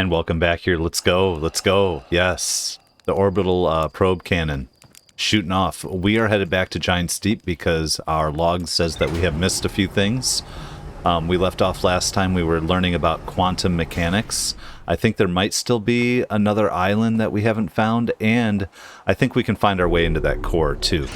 And welcome back here. Let's go. Let's go. Yes. The orbital probe cannon shooting off. We are headed back to Giant Steep because our log says that we have missed a few things. We left off last time. We were learning about quantum mechanics. I think there might still be another island that we haven't found, and I think we can find our way into that core too.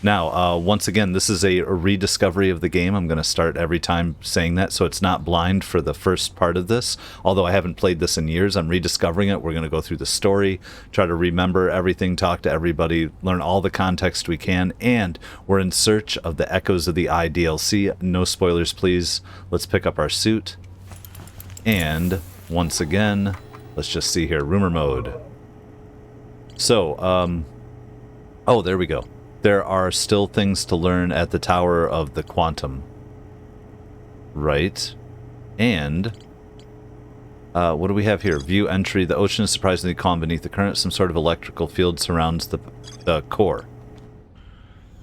Now, once again, this is a rediscovery of the game. I'm going to start every time saying that, so it's not blind for the first part of this. Although I haven't played this in years, I'm rediscovering it. We're going to go through the story, try to remember everything, talk to everybody, learn all the context we can, and we're in search of the Echoes of the Eye DLC. No spoilers, please. Let's pick up our suit. And once again, let's just see here. Rumor mode. So, oh, there we go. There are still things to learn at the Tower of the Quantum. Right. And what do we have here? View entry. The ocean is surprisingly calm beneath the current. Some sort of electrical field surrounds the core.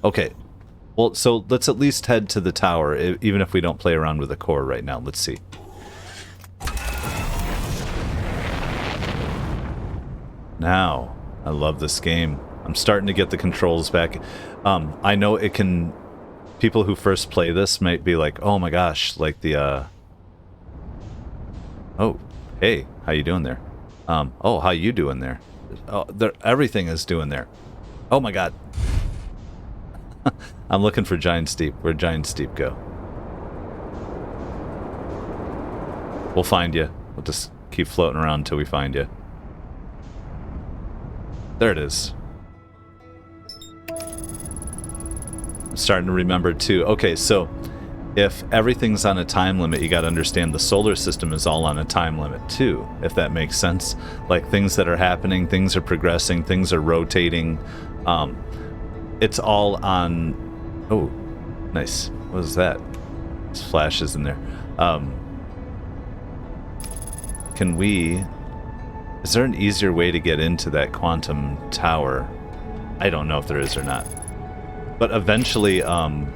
Okay. Well, so let's at least head to the tower, even if we don't play around with the core right now. Let's see. Now, I love this game. I'm starting to get the controls back. I know it can... People who first play this might be like, oh my gosh, like the... Oh, hey, how you doing there? Oh, how you doing there? Oh, everything is doing there. Oh my god. I'm looking for Giant Steep. Where'd Giant Steep go? We'll find you. We'll just keep floating around until we find you. There it is. I'm starting to remember too. Okay, so if everything's on a time limit, you got to understand the solar system is all on a time limit too, if that makes sense. Like things that are happening, things are progressing, things are rotating. It's all on... Oh, nice. What is that? There's flashes in there. Can we... Is there an easier way to get into that quantum tower? I don't know if there is or not. But eventually, and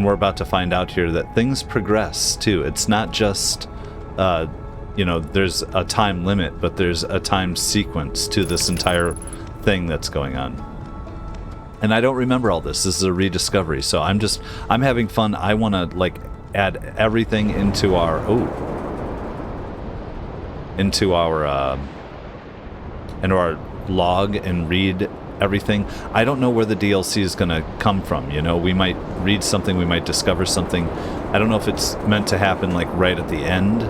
we're about to find out here that things progress too. It's not just, you know, there's a time limit, but there's a time sequence to this entire thing that's going on. And I don't remember all this. This is a rediscovery, so I'm having fun. I want to like add everything into our into our log and read everything. I don't know where the DLC is going to come from, you know? We might read something, we might discover something. I don't know if it's meant to happen like right at the end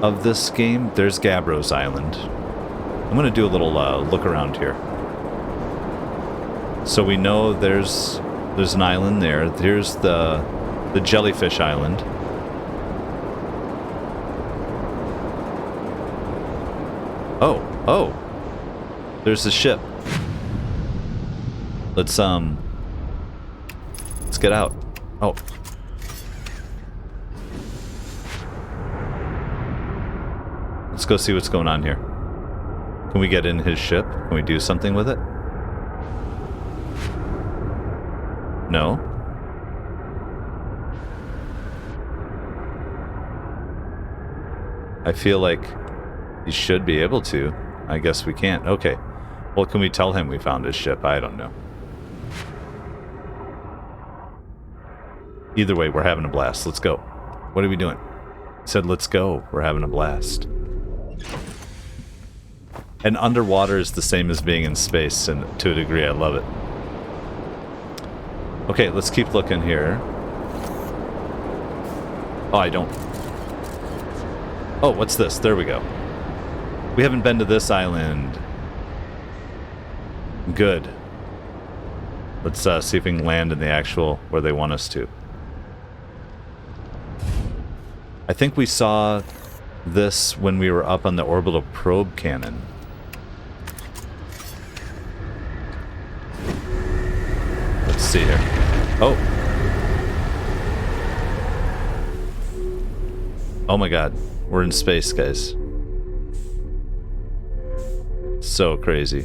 of this game. There's Gabbro's Island. I'm going to do a little look around here. So we know there's an island there. There's the Jellyfish Island. Oh. There's the ship. Let's get out. Oh. Let's go see what's going on here. Can we get in his ship? Can we do something with it? No. I feel like you should be able to. I guess we can't. Okay. Well, can we tell him we found his ship? I don't know. Either way, we're having a blast. Let's go. What are we doing? He said, let's go. We're having a blast. And underwater is the same as being in space, and to a degree, I love it. Okay, let's keep looking here. Oh, I don't... Oh, what's this? There we go. We haven't been to this island. Good. Let's see if we can land in the actual where they want us to. I think we saw this when we were up on the orbital probe cannon. Let's see here. Oh. Oh my god. We're in space, guys. So crazy.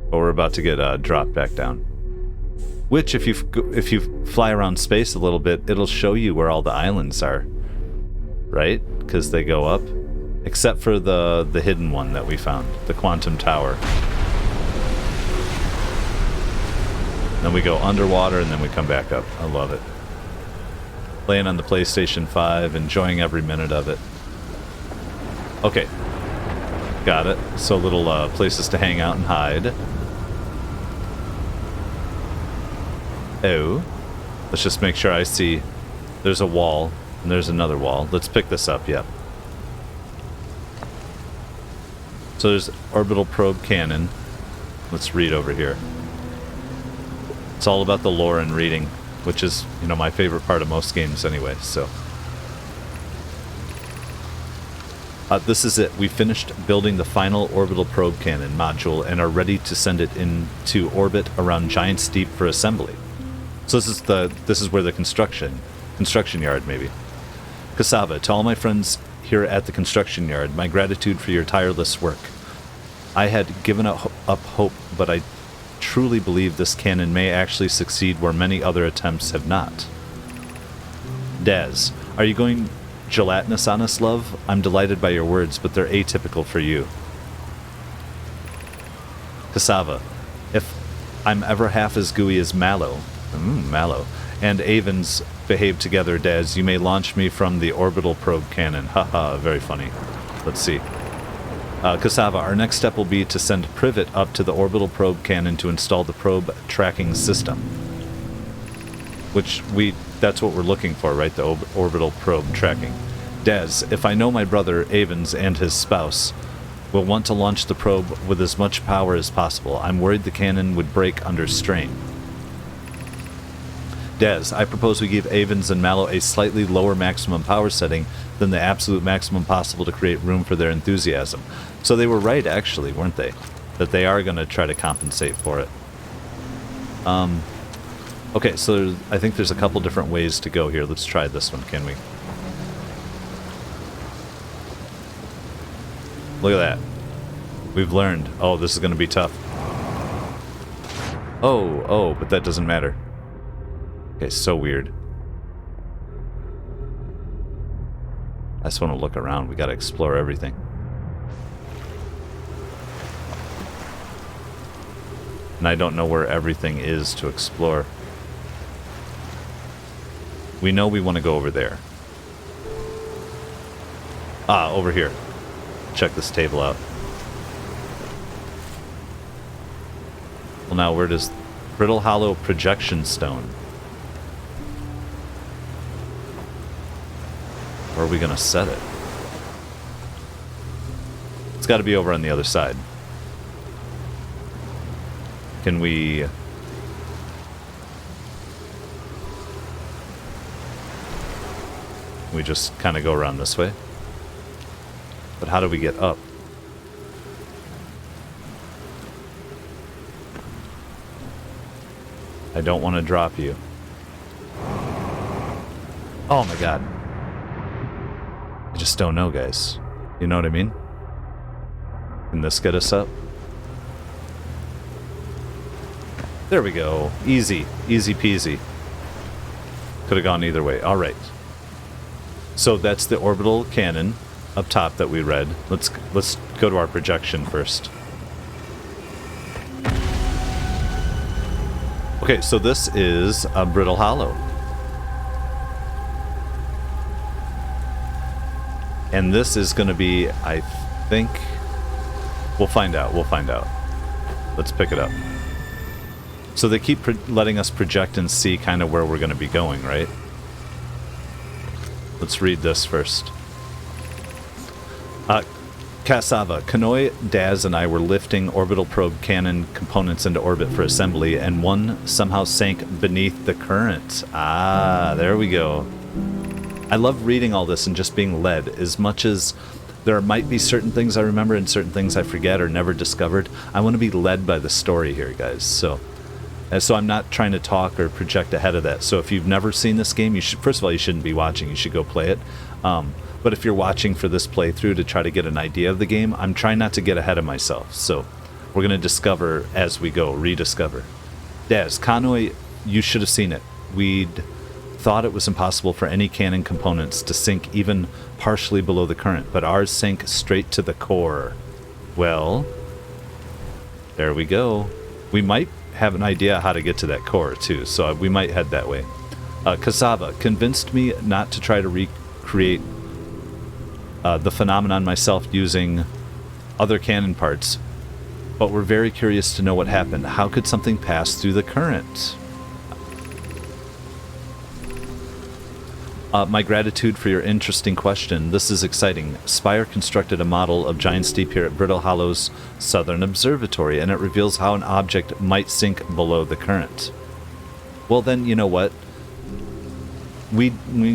But we're about to get dropped back down. Which, if you fly around space a little bit, it'll show you where all the islands are. Right? Because they go up Except for the hidden one that we found, the quantum tower. Then we go underwater and then we come back up. I love it. Playing on the PlayStation 5, enjoying every minute of it. Okay. Got it. So little places to hang out and hide. Oh. Let's just make sure I see there's a wall and there's another wall. Let's pick this up, yep. So there's orbital probe cannon. Let's read over here. It's all about the lore and reading, which is, you know, my favorite part of most games anyway, so. This is it. We finished building the final orbital probe cannon module and are ready to send it into orbit around Giant's Deep for assembly. So this is where the construction yard maybe. Cassava, to all my friends here at the construction yard, my gratitude for your tireless work. I had given up hope, but I truly believe this cannon may actually succeed where many other attempts have not. Daz, are you going gelatinous on us, love? I'm delighted by your words, but they're atypical for you. Cassava, if I'm ever half as gooey as Mallow, Mallow, and Avens behave together, Daz, you may launch me from the orbital probe cannon. Haha, very funny. Let's see. Cassava, our next step will be to send Privet up to the orbital probe cannon to install the probe tracking system. That's what we're looking for, right? The orbital probe tracking. Daz, if I know my brother, Avens, and his spouse will want to launch the probe with as much power as possible. I'm worried the cannon would break under strain. Daz, I propose we give Avens and Mallow a slightly lower maximum power setting than the absolute maximum possible to create room for their enthusiasm. So they were right, actually, weren't they? That they are going to try to compensate for it. Okay, so I think there's a couple different ways to go here. Let's try this one, can we? Look at that. We've learned. Oh, this is going to be tough. Oh, but that doesn't matter. Okay, so weird. I just want to look around. We got to explore everything. And I don't know where everything is to explore. We know we want to go over there. Ah, over here. Check this table out. Well, now where does Brittle Hollow projection stone? Where are we going to set it? It's got to be over on the other side. Can we... We just kind of go around this way? But how do we get up? I don't want to drop you. Oh my god. I just don't know, guys. You know what I mean? Can this get us up? There we go. Easy. Easy peasy. Could have gone either way. Alright. So that's the orbital cannon up top that we read. Let's go to our projection first. Okay, so this is a Brittle Hollow. And this is going to be, I think... We'll find out. We'll find out. Let's pick it up. So they keep letting us project and see kind of where we're going to be going, right? Let's read this first. Cassava, Kanoi, Daz, and I were lifting orbital probe cannon components into orbit for assembly, and one somehow sank beneath the current. Ah, there we go. I love reading all this and just being led. As much as there might be certain things I remember and certain things I forget or never discovered, I want to be led by the story here, guys. So I'm not trying to talk or project ahead of that. So if you've never seen this game, you should, first of all, you shouldn't be watching. You should go play it. But if you're watching for this playthrough to try to get an idea of the game, I'm trying not to get ahead of myself. So we're going to discover as we go, rediscover. Daz, Kanoi, you should have seen it. We'd thought it was impossible for any cannon components to sink even partially below the current, but ours sank straight to the core. Well, there we go. We might have an idea how to get to that core, too, so we might head that way. Cassava convinced me not to try to recreate the phenomenon myself using other cannon parts, but we're very curious to know what happened. How could something pass through the current? My gratitude for your interesting question. This is exciting. Spire constructed a model of Giant Steep here at Brittle Hollow's Southern Observatory, and it reveals how an object might sink below the current. Well then, you know what? We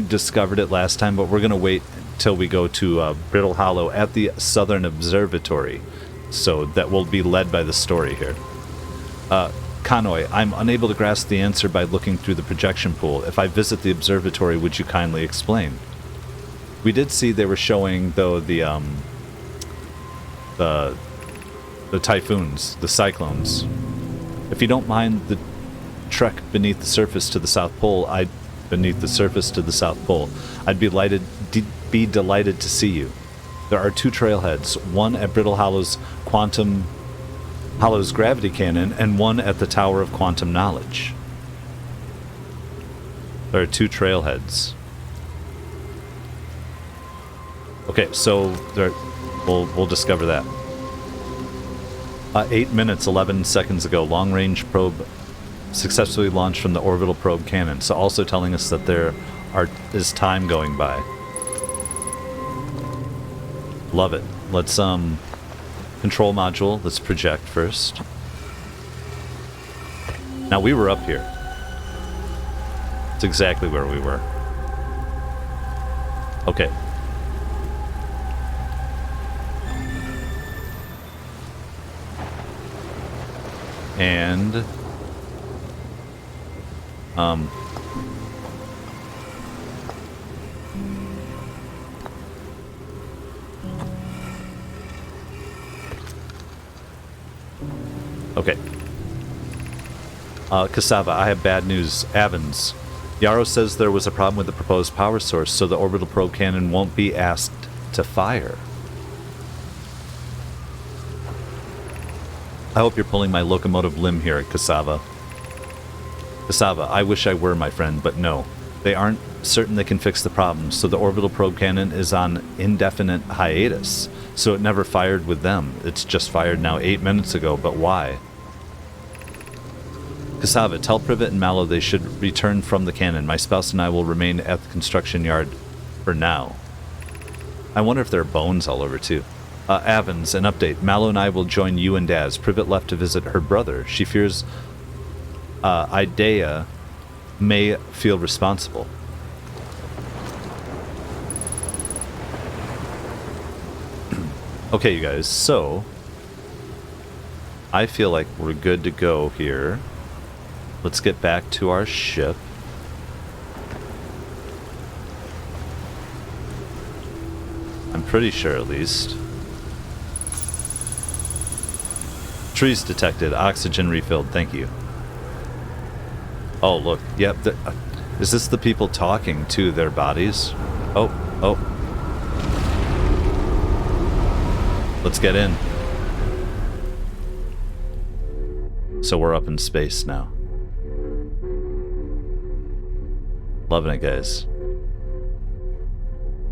discovered it last time, but we're going to wait till we go to Brittle Hollow at the Southern Observatory. So that will be led by the story here. Kanoi, I'm unable to grasp the answer by looking through the projection pool. If I visit the observatory, would you kindly explain? We did see they were showing, though, the typhoons, the cyclones. If you don't mind the trek beneath the surface to the South Pole, I'd be delighted to see you. There are two trailheads, one at Brittle Hollow's gravity cannon, and one at the Tower of Quantum Knowledge. There are two trailheads. Okay, so we'll discover that. 8 minutes, 11 seconds ago, long-range probe successfully launched from the orbital probe cannon, so also telling us that there is time going by. Love it. Let's, control module, let's project first. Now, we were up here. It's exactly where we were. Okay. And... okay. Cassava, I have bad news. Avens. Yarrow says there was a problem with the proposed power source, so the orbital probe cannon won't be asked to fire. I hope you're pulling my locomotive limb here, Cassava. Cassava, I wish I were, my friend, but no. They aren't certain they can fix the problem, so the orbital probe cannon is on indefinite hiatus. So it never fired with them. It's just fired now 8 minutes ago, but why? Cassava, tell Privet and Mallow they should return from the cannon. My spouse and I will remain at the construction yard for now. I wonder if there are bones all over, too. Avens, an update. Mallow and I will join you and Daz. Privet left to visit her brother. She fears Idaho may feel responsible. Okay, you guys, so I feel like we're good to go here. Let's get back to our ship. I'm pretty sure, at least. Trees detected. Oxygen refilled. Thank you. Oh, look. Yep. Is this the people talking to their bodies? Oh. Let's get in. So we're up in space now. Loving it, guys.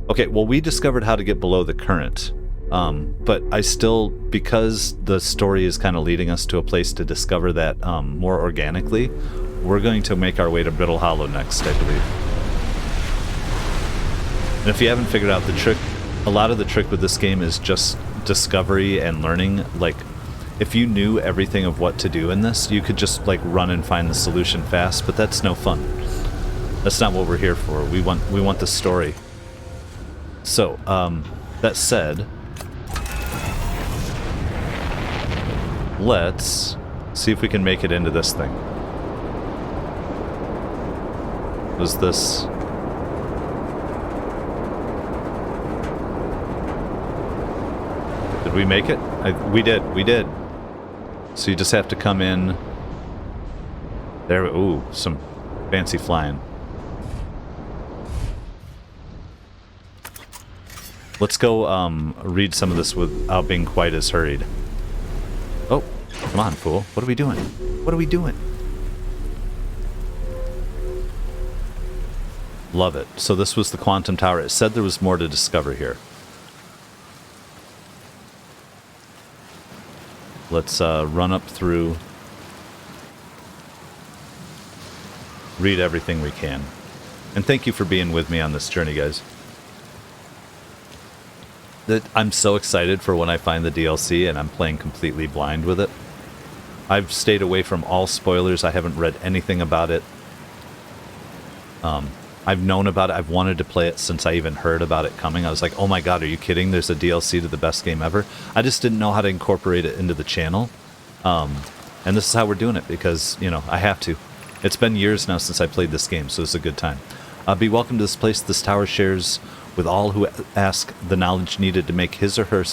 Okay, well, we discovered how to get below the current. But I still, because the story is kind of leading us to a place to discover that more organically, we're going to make our way to Brittle Hollow next, I believe. And if you haven't figured out the trick, a lot of the trick with this game is just discovery and learning. Like, if you knew everything of what to do in this, you could just, like, run and find the solution fast, but that's no fun. That's not what we're here for. We want the story. So, that said, let's see if we can make it into this thing. Was this... Did we make it? We did. So you just have to come in. There, ooh, some fancy flying. Let's go read some of this without being quite as hurried. Oh, come on, fool. What are we doing? What are we doing? Love it. So this was the quantum tower. It said there was more to discover here. Let's run up through. Read everything we can. And thank you for being with me on this journey, guys. I'm so excited for when I find the DLC and I'm playing completely blind with it. I've stayed away from all spoilers. I haven't read anything about it. I've known about it. I've wanted to play it since I even heard about it coming. I was like, oh my god, are you kidding? There's a DLC to the best game ever. I just didn't know how to incorporate it into the channel. And this is how we're doing it because, you know, I have to. It's been years now since I played this game, so it's a good time. Be welcome to this place. This tower shares with all who ask the knowledge needed to make his or her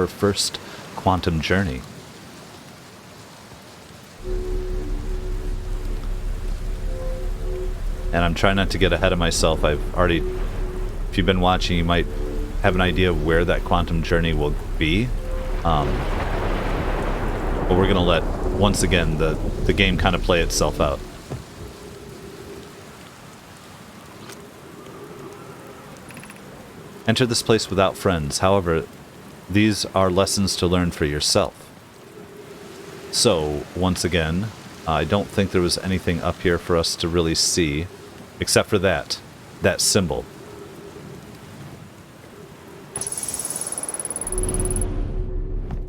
first quantum journey. And I'm trying not to get ahead of myself. I've already, if you've been watching, you might have an idea of where that quantum journey will be. But we're going to let, once again, the game kind of play itself out. Enter this place without friends. However, these are lessons to learn for yourself. So, once again, I don't think there was anything up here for us to really see, except for that symbol.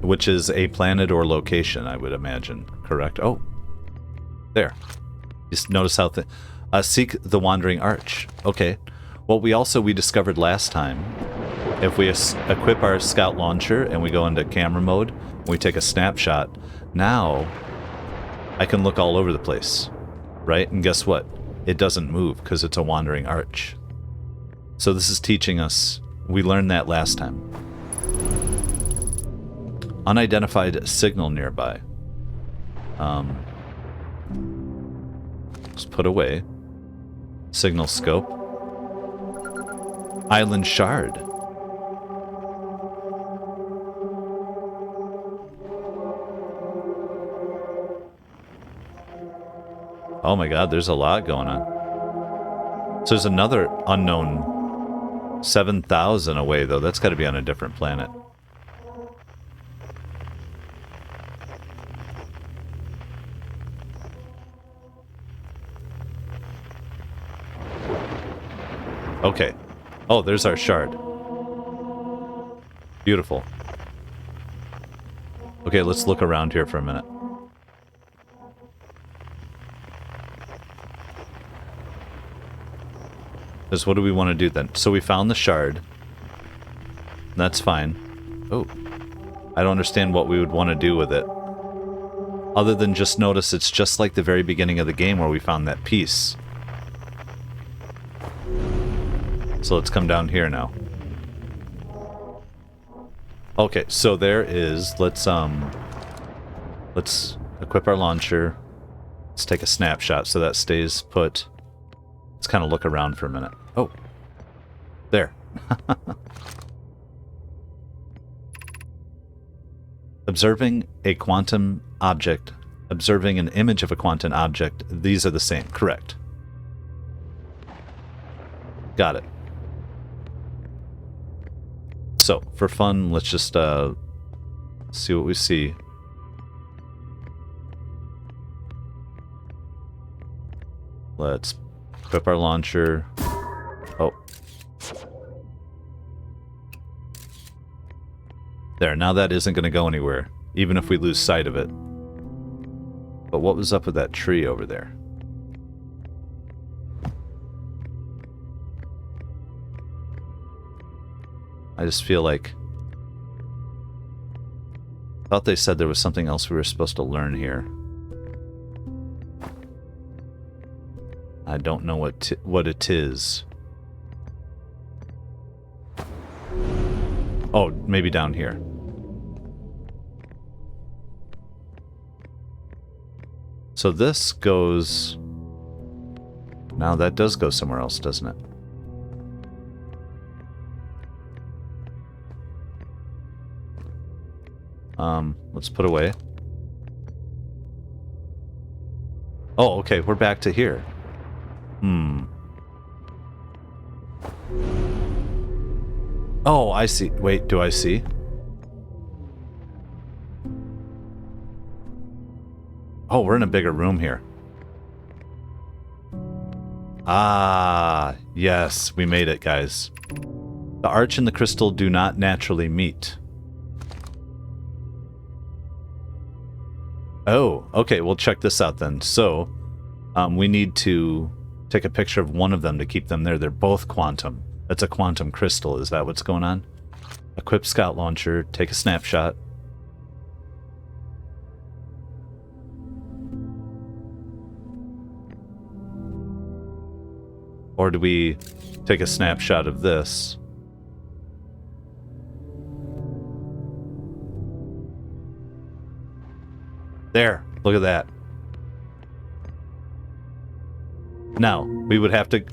Which is a planet or location, I would imagine. Correct? Oh, there. Just notice how seek the Wandering Arch. Okay. Well, we discovered last time, if we equip our scout launcher and we go into camera mode, we take a snapshot, now I can look all over the place, right? And guess what? It doesn't move because it's a wandering arch. So this is teaching us, we learned that last time. Unidentified signal nearby. Let's put away. Signal scope. Island shard. Oh my god, there's a lot going on. So there's another unknown 7,000 away, though. That's got to be on a different planet. Okay. Oh, there's our shard. Beautiful. Okay, let's look around here for a minute. Because what do we want to do then? So we found the shard. That's fine. Oh. I don't understand what we would want to do with it. Other than just notice it's just like the very beginning of the game where we found that piece. So let's come down here now. Okay, so there is, let's equip our launcher. Let's take a snapshot so that stays put. Let's kind of look around for a minute. Oh, there. Observing a quantum object, observing an image of a quantum object, these are the same, correct. Got it. So, for fun, let's just see what we see. Let's equip our launcher. Oh. There, now that isn't going to go anywhere, even if we lose sight of it. But what was up with that tree over there? I just feel like... I thought they said there was something else we were supposed to learn here. I don't know what it is. Oh, maybe down here. So this goes... Now that does go somewhere else, doesn't it? Let's put away. Oh, okay, we're back to here. Oh, I see. Wait, do I see? Oh, we're in a bigger room here. Ah, yes, we made it, guys. The arch and the crystal do not naturally meet. Oh, okay, we'll check this out then. So, we need to take a picture of one of them to keep them there. They're both quantum. That's a quantum crystal. Is that what's going on? Equip scout launcher, take a snapshot. Or do we take a snapshot of this? There, look at that. Now, we would have to...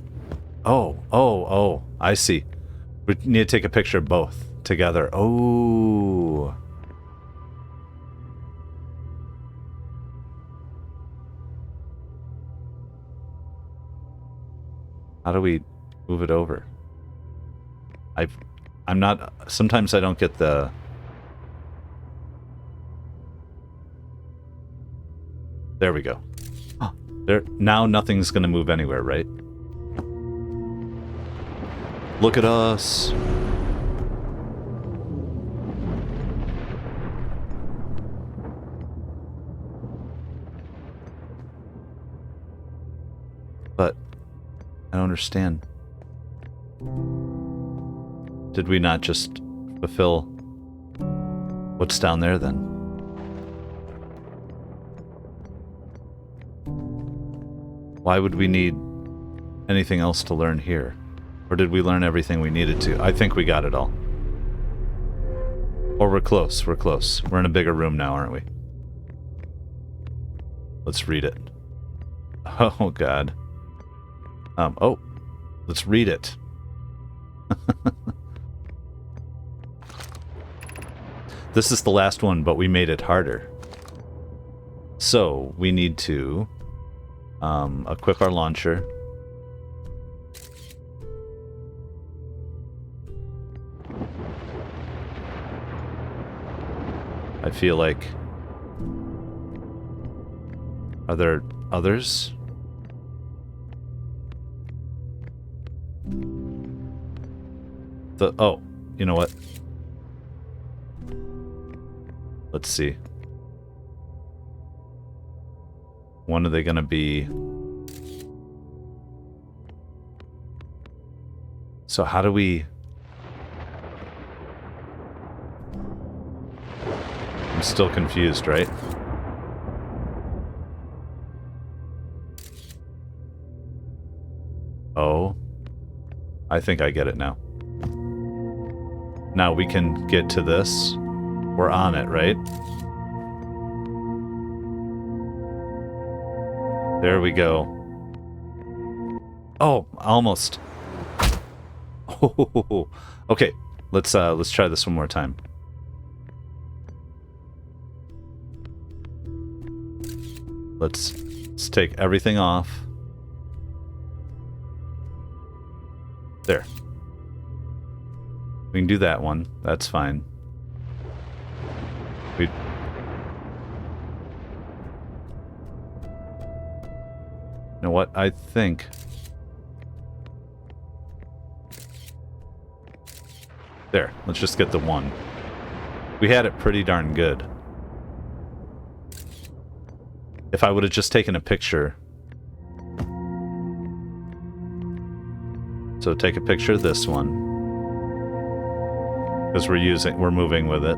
Oh, I see. We need to take a picture of both together. Oh. How do we move it over? I'm not... Sometimes I don't get the... There we go. Oh, there. Now nothing's going to move anywhere, right? Look at us. But I don't understand. Did we not just fulfill what's down there then? Why would we need anything else to learn here? Or did we learn everything we needed to? I think we got it all. Or we're close, we're close. We're in a bigger room now, aren't we? Let's read it. Oh, God. Oh, let's read it. This is the last one, but we made it harder. So, we need to equip our launcher. I feel like... Are there others? Oh, you know what? Let's see. When are they gonna be? So how do we... I'm still confused, right? Oh. I think I get it now. Now we can get to this. We're on it, right? There we go. Oh, almost. Oh, okay. Let's try this one more time. Let's take everything off. There. We can do that one. That's fine. You know what? I think... There. Let's just get the one. We had it pretty darn good. If I would have just taken a picture... So take a picture of this one. Because we're moving with it.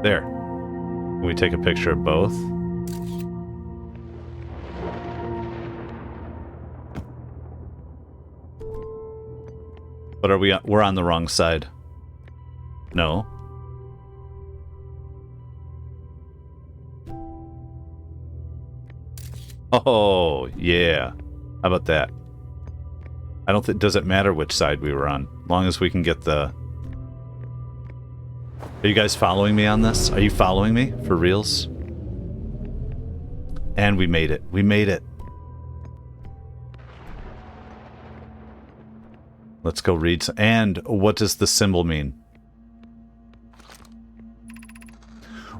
There. Can we take a picture of both? But we're on the wrong side. No. Oh, yeah. How about that? I don't think... Does it matter which side we were on? As long as we can get the... Are you guys following me on this? Are you following me? For reals? And we made it. We made it. Let's go read. And what does the symbol mean?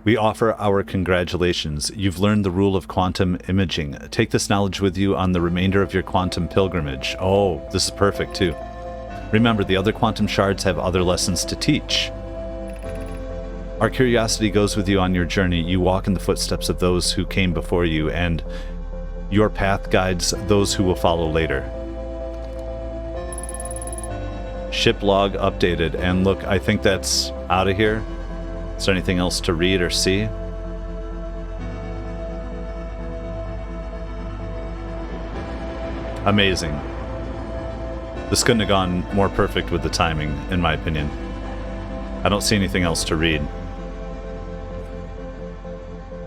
We offer our congratulations. You've learned the rule of quantum imaging. Take this knowledge with you on the remainder of your quantum pilgrimage. Oh, this is perfect too. Remember, the other quantum shards have other lessons to teach. Our curiosity goes with you on your journey. You walk in the footsteps of those who came before you, and your path guides those who will follow later. Ship log updated, and look, I think that's out of here. Is there anything else to read or see? Amazing. This couldn't have gone more perfect with the timing, in my opinion. I don't see anything else to read.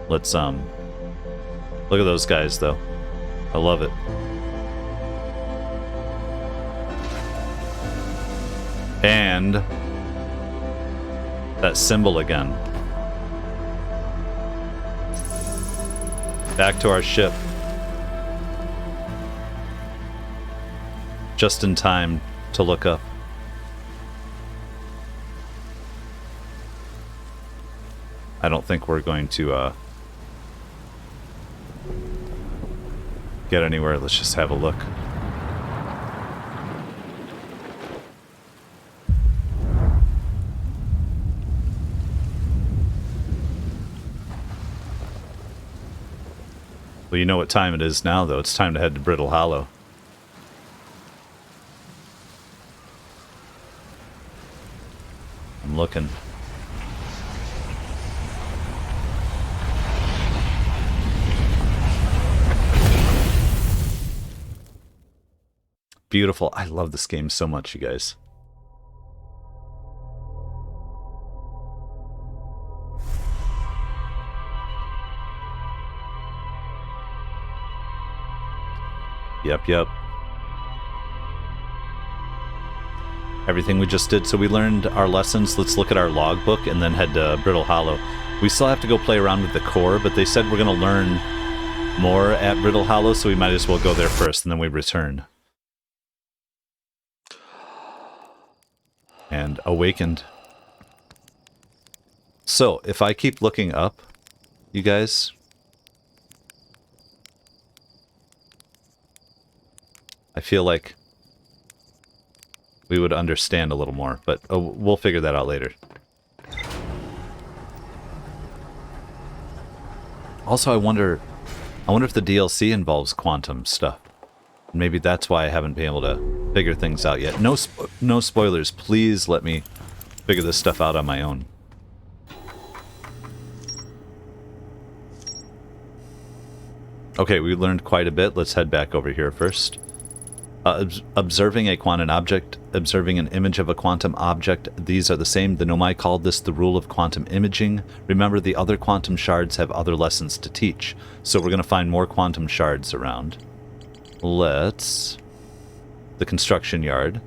Let's, look at those guys, though. I love it. And that symbol again. Back to our ship. Just in time to look up. I don't think we're going to get anywhere. Let's just have a look. Well, you know what time it is now, though. It's time to head to Brittle Hollow. I'm looking. Beautiful. I love this game so much, you guys. Yep. Everything we just did. So we learned our lessons. Let's look at our logbook and then head to Brittle Hollow. We still have to go play around with the core, but they said we're going to learn more at Brittle Hollow, so we might as well go there first, and then we return. And awakened. So, if I keep looking up, you guys... I feel like we would understand a little more, but we'll figure that out later. Also, I wonder if the DLC involves quantum stuff. Maybe that's why I haven't been able to figure things out yet. No spoilers. Please let me figure this stuff out on my own. Okay, we learned quite a bit. Let's head back over here first. Observing a quantum object, observing an image of a quantum object, these are the same. The Nomai called this the rule of quantum imaging. Remember, the other quantum shards have other lessons to teach. So we're going to find more quantum shards around. Let's... The construction yard.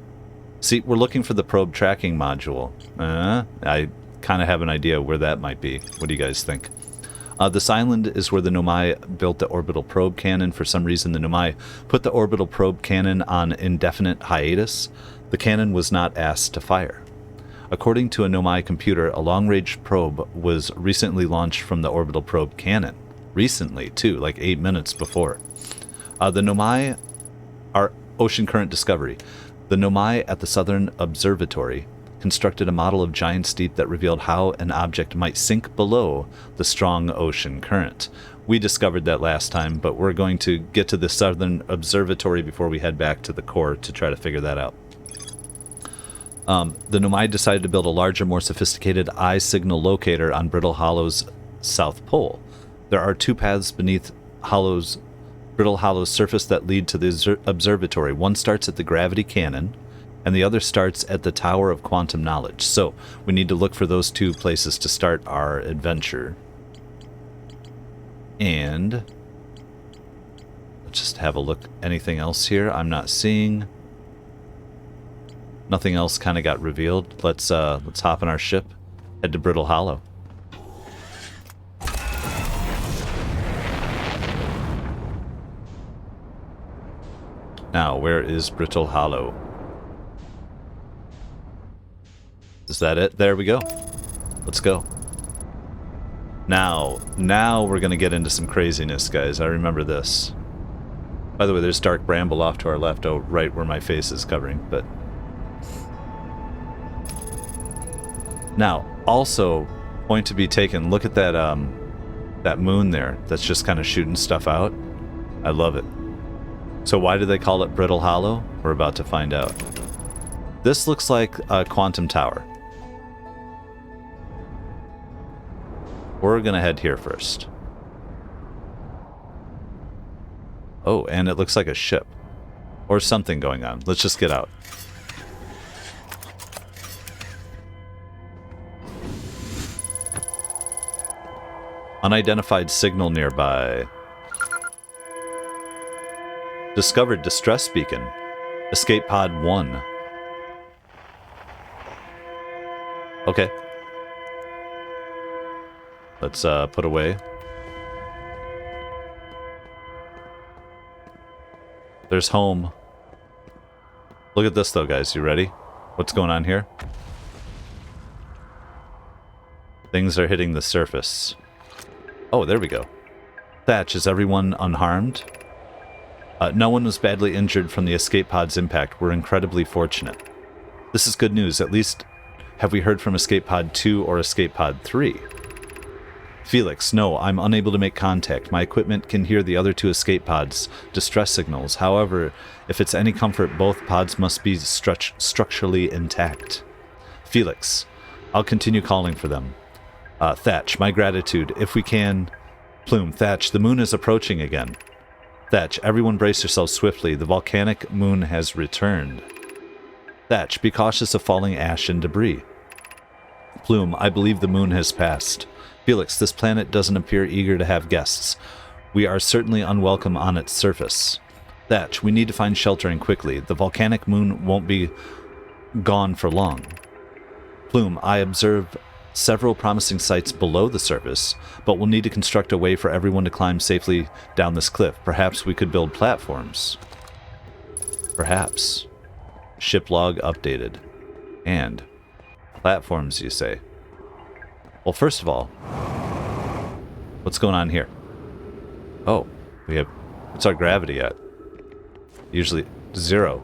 See, we're looking for the probe tracking module. I kind of have an idea where that might be. What do you guys think? This island is where the Nomai built the orbital probe cannon. For some reason, the Nomai put the orbital probe cannon on indefinite hiatus. The cannon was not asked to fire. According to a Nomai computer, a long-range probe was recently launched from the orbital probe cannon. Recently, too, like 8 minutes before. The Nomai are ocean current discovery. The Nomai at the Southern Observatory constructed a model of giant steep that revealed how an object might sink below the strong ocean current. We discovered that last time, but we're going to get to the Southern Observatory before we head back to the core to try to figure that out. The Nomai decided to build a larger, more sophisticated eye signal locator on Brittle Hollow's south pole. There are two paths beneath Brittle Hollow's surface that lead to the observatory. One starts at the gravity cannon, and the other starts at the Tower of Quantum Knowledge. So, we need to look for those two places to start our adventure. And... let's just have a look. Anything else here I'm not seeing? Nothing else kind of got revealed. Let's hop in our ship, head to Brittle Hollow. Now, where is Brittle Hollow? Is that it? There we go. Let's go. Now we're gonna get into some craziness, guys. I remember this. By the way, there's dark bramble off to our left, oh, right where my face is covering, but... Now, also, point to be taken, look at that, that moon there that's just kind of shooting stuff out. I love it. So why do they call it Brittle Hollow? We're about to find out. This looks like a quantum tower. We're gonna head here first. Oh, and it looks like a ship. Or something going on. Let's just get out. Unidentified signal nearby. Discovered distress beacon. Escape pod 1. Okay. Let's put away. There's home. Look at this though, guys. You ready? What's going on here? Things are hitting the surface. Oh, there we go. Thatch, is everyone unharmed? No one was badly injured from the escape pod's impact. We're incredibly fortunate. This is good news. At least, have we heard from escape pod 2 or escape pod 3? Felix, no, I'm unable to make contact. My equipment can hear the other 2 escape pods' distress signals. However, if it's any comfort, both pods must be structurally intact. Felix, I'll continue calling for them. Thatch, my gratitude. If we can... Plume, Thatch, the moon is approaching again. Thatch, everyone brace yourselves swiftly. The volcanic moon has returned. Thatch, be cautious of falling ash and debris. Plume, I believe the moon has passed. Felix, this planet doesn't appear eager to have guests. We are certainly unwelcome on its surface. Thatch, we need to find shelter and quickly. The volcanic moon won't be gone for long. Plume, I observe several promising sites below the surface, but we'll need to construct a way for everyone to climb safely down this cliff. Perhaps we could build platforms. Perhaps. Ship log updated. And platforms, you say? Well, first of all, what's going on here? Oh, we have... What's our gravity at? Usually 0.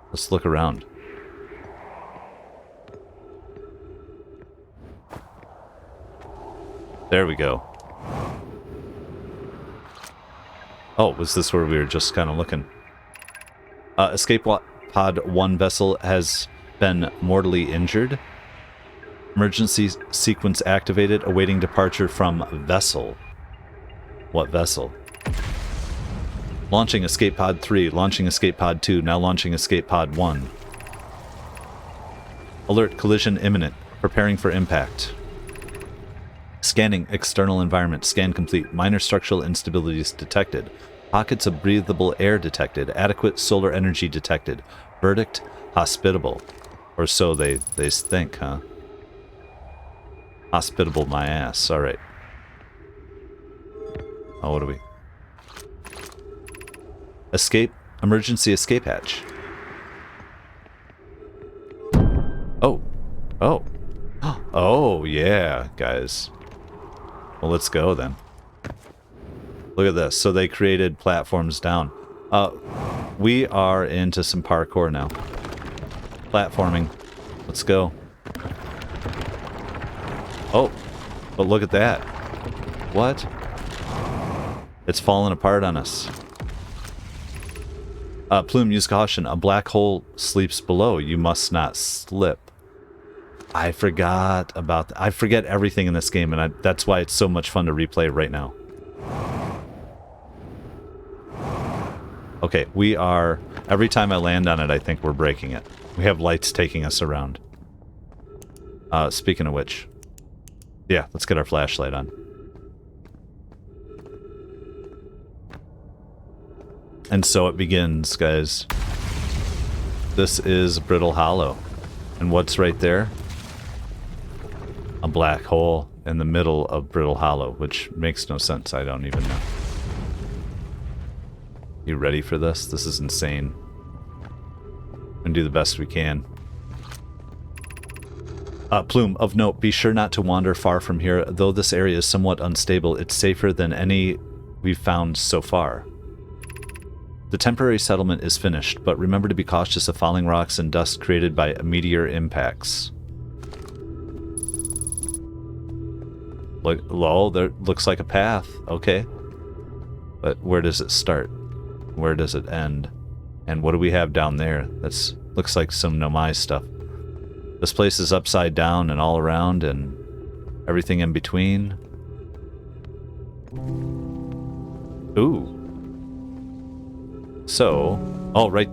Let's look around. There we go. Oh, was this where we were just kind of looking? Escape pod 1 vessel has been mortally injured. Emergency sequence activated, awaiting departure from vessel. What vessel? Launching escape pod 3, launching escape pod 2, now launching escape pod 1. Alert, collision imminent, preparing for impact. Scanning external environment, scan complete, minor structural instabilities detected. Pockets of breathable air detected, adequate solar energy detected. Verdict, hospitable. Or so they think, huh? Hospitable my ass, alright. Oh, what do we... Escape, emergency escape hatch. Oh. Oh. Oh, yeah, guys. Well, let's go then. Look at this. So they created platforms down. We are into some parkour now. Platforming. Let's go. Oh, but look at that. What? It's falling apart on us. Plume, use caution. A black hole sleeps below. You must not slip. I forgot about that. I forget everything in this game, and that's why it's so much fun to replay right now. Okay, we are... Every time I land on it, I think we're breaking it. We have lights taking us around. Speaking of which... Yeah, let's get our flashlight on. And so it begins, guys. This is Brittle Hollow. And what's right there? A black hole in the middle of Brittle Hollow, which makes no sense. I don't even know. You ready for this? This is insane. We're gonna do the best we can. Plume, of note, be sure not to wander far from here. Though this area is somewhat unstable, it's safer than any we've found so far. The temporary settlement is finished, but remember to be cautious of falling rocks and dust created by meteor impacts. Look, lol, there looks like a path. Okay. But where does it start? Where does it end? And what do we have down there? That's looks like some Nomai stuff. This place is upside down and all around and everything in between. Ooh. So, oh, right.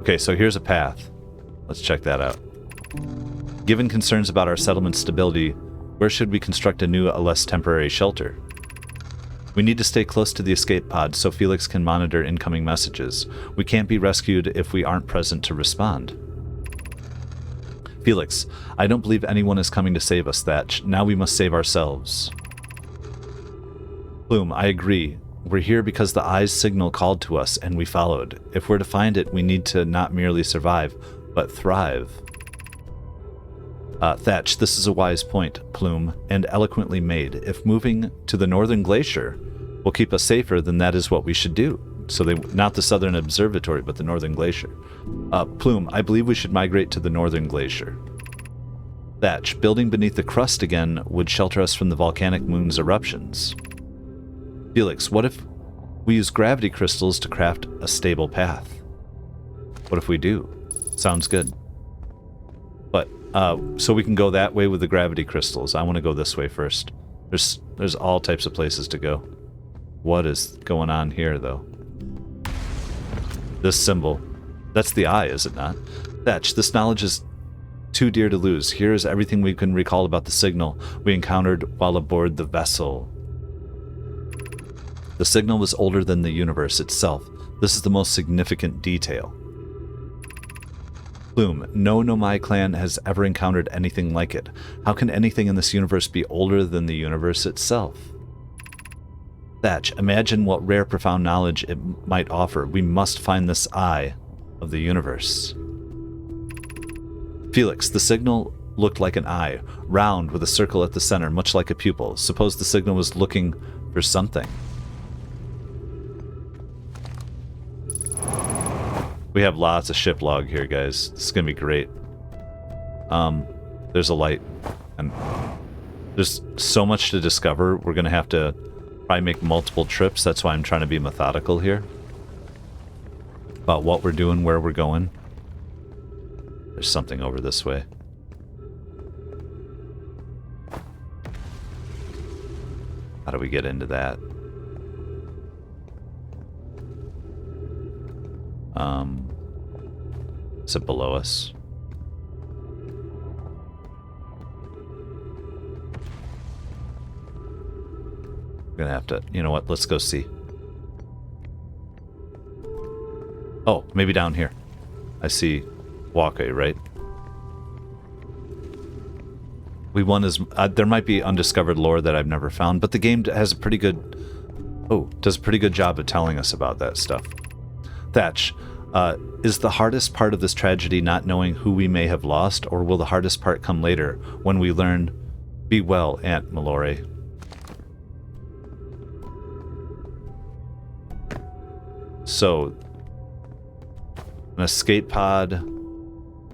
Okay, so here's a path. Let's check that out. Given concerns about our settlement's stability, where should we construct a new, less temporary shelter? We need to stay close to the escape pod so Felix can monitor incoming messages. We can't be rescued if we aren't present to respond. Felix, I don't believe anyone is coming to save us, Thatch. Now we must save ourselves. Plume, I agree. We're here because the Eye's signal called to us and we followed. If we're to find it, we need to not merely survive, but thrive. Thatch, this is a wise point, Plume, and eloquently made. If moving to the northern glacier will keep us safer, then that is what we should do. So not the southern observatory, but the northern glacier. Plume, I believe we should migrate to the northern glacier. Thatch, building beneath the crust again would shelter us from the volcanic moon's eruptions. Felix, what if we use gravity crystals to craft a stable path? What if we do? Sounds good. But, so we can go that way with the gravity crystals. I want to go this way first. There's all types of places to go. What is going on here, though? This symbol. That's the Eye, is it not? Thatch, this knowledge is too dear to lose. Here is everything we can recall about the signal we encountered while aboard the vessel. The signal was older than the universe itself. This is the most significant detail. Plume, no Nomai clan has ever encountered anything like it. How can anything in this universe be older than the universe itself? Thatch, imagine what rare, profound knowledge it might offer. We must find this Eye of the universe. Felix, the signal looked like an eye, round with a circle at the center, much like a pupil. Suppose the signal was looking for something. We have lots of ship log here, guys. This is going to be great. There's a light. And there's so much to discover. We're going to have to probably make multiple trips. That's why I'm trying to be methodical here. About what we're doing, where we're going. There's something over this way. How do we get into that? Is it below us? We're gonna have to, you know what, let's go see. Oh, maybe down here. I see walkway, right? We won as, there might be undiscovered lore that I've never found, but the game has a pretty good, does a pretty good job of telling us about that stuff. Thatch, is the hardest part of this tragedy not knowing who we may have lost, or will the hardest part come later when we learn? Be well, Aunt Mallory. So, an escape pod,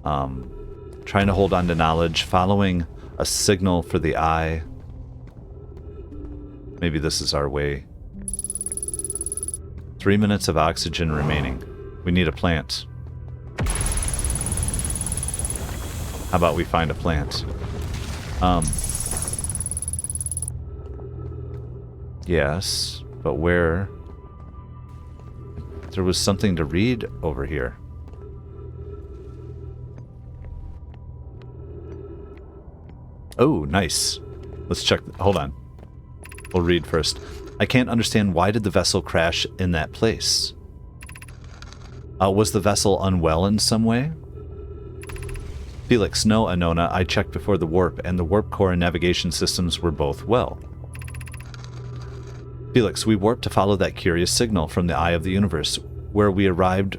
trying to hold on to knowledge, following a signal for the Eye. Maybe this is our way. 3 minutes of oxygen remaining. We need a plant. How about we find a plant? Yes, but where? There was something to read over here. Oh, nice. Let's check. Hold on. We'll read first. I can't understand, why did the vessel crash in that place? Was the vessel unwell in some way? Felix, no, Anona. I checked before the warp, and the warp core and navigation systems were both well. Felix, we warped to follow that curious signal from the eye of the universe. Where we arrived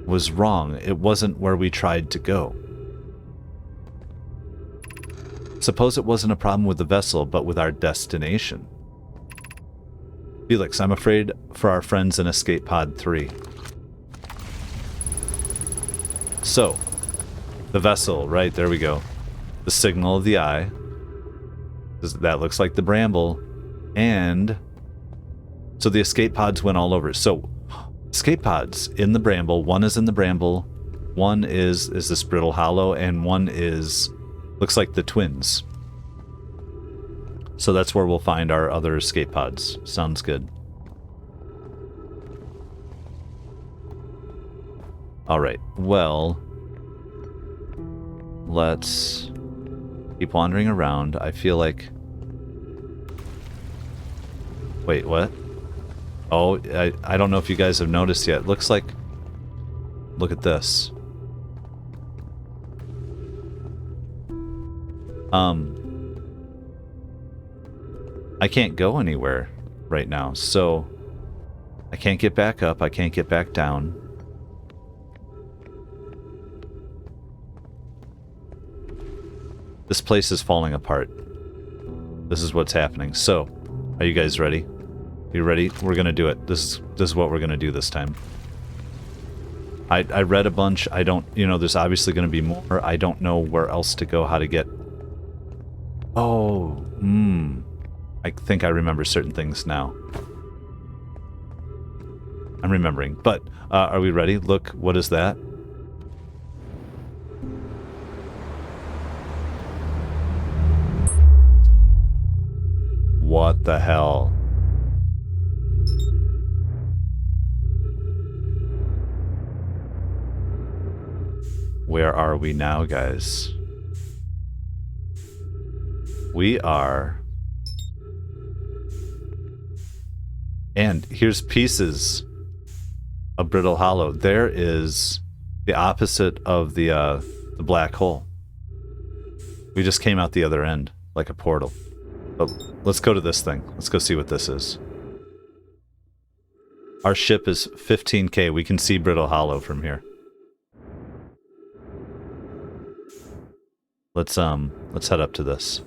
was wrong. It wasn't where we tried to go. Suppose it wasn't a problem with the vessel, but with our destination. Felix, I'm afraid for our friends in Escape Pod 3. So, the vessel, right, there we go. The signal of the eye. That looks like the bramble. And so the escape pods went all over. So, escape pods in the bramble. One is in the bramble. One is this Brittle Hollow, and one is, looks like the twins. So that's where we'll find our other escape pods. Sounds good. Alright, well, let's keep wandering around. I feel like... Wait, what? Oh, I don't know if you guys have noticed yet. Looks like... Look at this. I can't go anywhere right now, so I can't get back up, I can't get back down. This place is falling apart. This is what's happening. So, are you guys ready? Are you ready? We're gonna do it. This is what we're gonna do this time. I read a bunch. I don't, you know, there's obviously gonna be more. I don't know where else to go, how to get... Oh, I think I remember certain things now. I'm remembering. But, are we ready? Look, what is that? What the hell? Where are we now, guys? We are... And here's pieces of Brittle Hollow. There is the opposite of the black hole. We just came out the other end, like a portal. But let's go to this thing. Let's go see what this is. Our ship is 15K. We can see Brittle Hollow from here. Let's head up to this.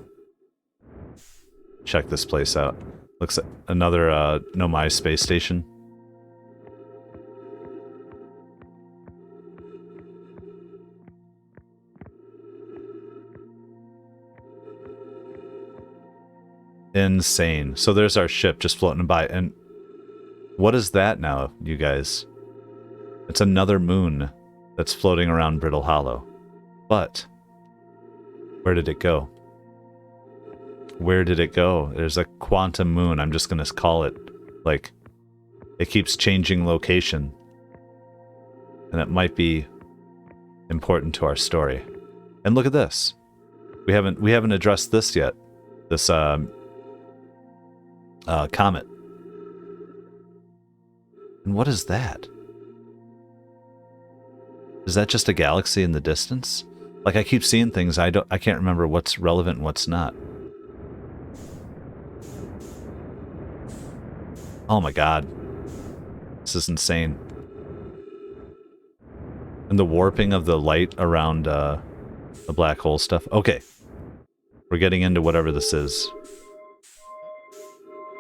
Check this place out. Looks like another Nomai space station. Insane. So there's our ship just floating by. And what is that now, you guys? It's another moon that's floating around Brittle Hollow. But where did it go? Where did it go? There's a quantum moon. I'm just going to call it, like, it keeps changing location. And it might be important to our story. And look at this. We haven't addressed this yet. This comet. And what is that? Is that just a galaxy in the distance? Like, I keep seeing things, I can't remember what's relevant and what's not. Oh my god. This is insane. And the warping of the light around the black hole stuff. Okay. We're getting into whatever this is.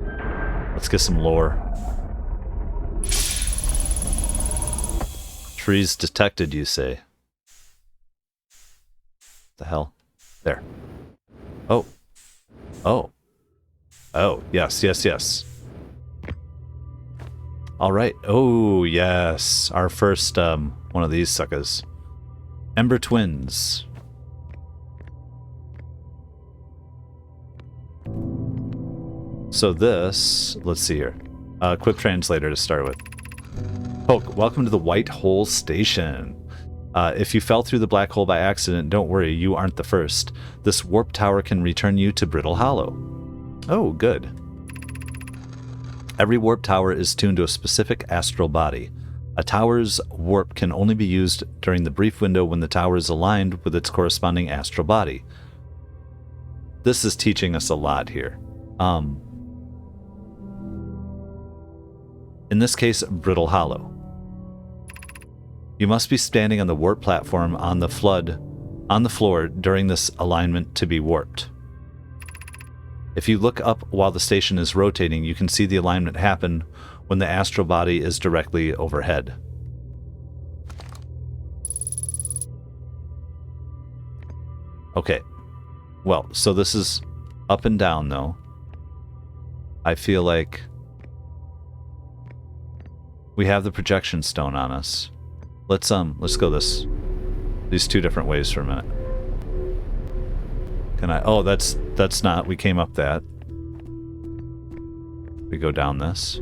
Let's get some lore. Trees detected, you say? The hell? There. Oh. Oh. Oh, yes, yes, yes. Alright. Oh, yes. Our first, one of these suckers. Ember Twins. So this, let's see here. Quick translator to start with. Poke, welcome to the White Hole Station. If you fell through the black hole by accident, don't worry, you aren't the first. This warp tower can return you to Brittle Hollow. Oh, good. Every warp tower is tuned to a specific astral body. A tower's warp can only be used during the brief window when the tower is aligned with its corresponding astral body. This is teaching us a lot here. In this case, Brittle Hollow. You must be standing on the warp platform on the floor during this alignment to be warped. If you look up while the station is rotating, you can see the alignment happen when the astral body is directly overhead. Okay. Well, so this is up and down, though. I feel like we have the projection stone on us. Let's go these two different ways for a minute. Can I? Oh, that's not. We came up that. We go down this.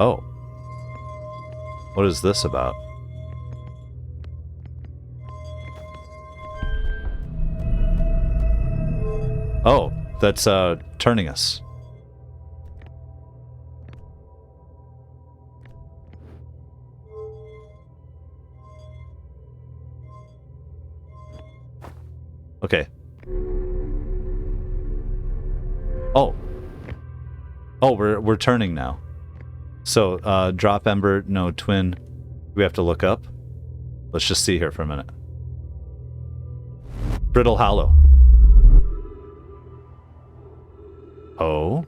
Oh. What is this about? Oh, that's turning us. Okay. Oh. Oh, we're turning now. So, drop ember, no twin. We have to look up. Let's just see here for a minute. Brittle Hollow. Oh,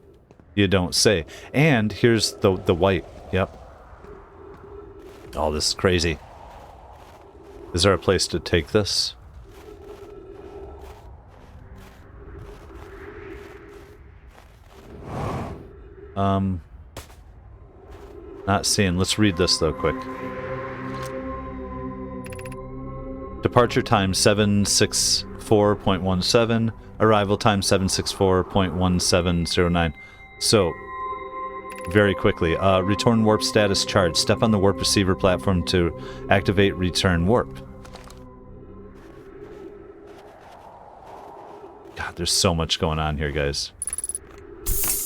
you don't say. And here's the white. Yep. Oh, this is crazy. Is there a place to take this? Not seeing. Let's read this though quick. Departure time 764.17. Arrival time 764.1709. So, very quickly, return warp status charge. Step on the warp receiver platform to activate return warp. God, there's so much going on here, guys.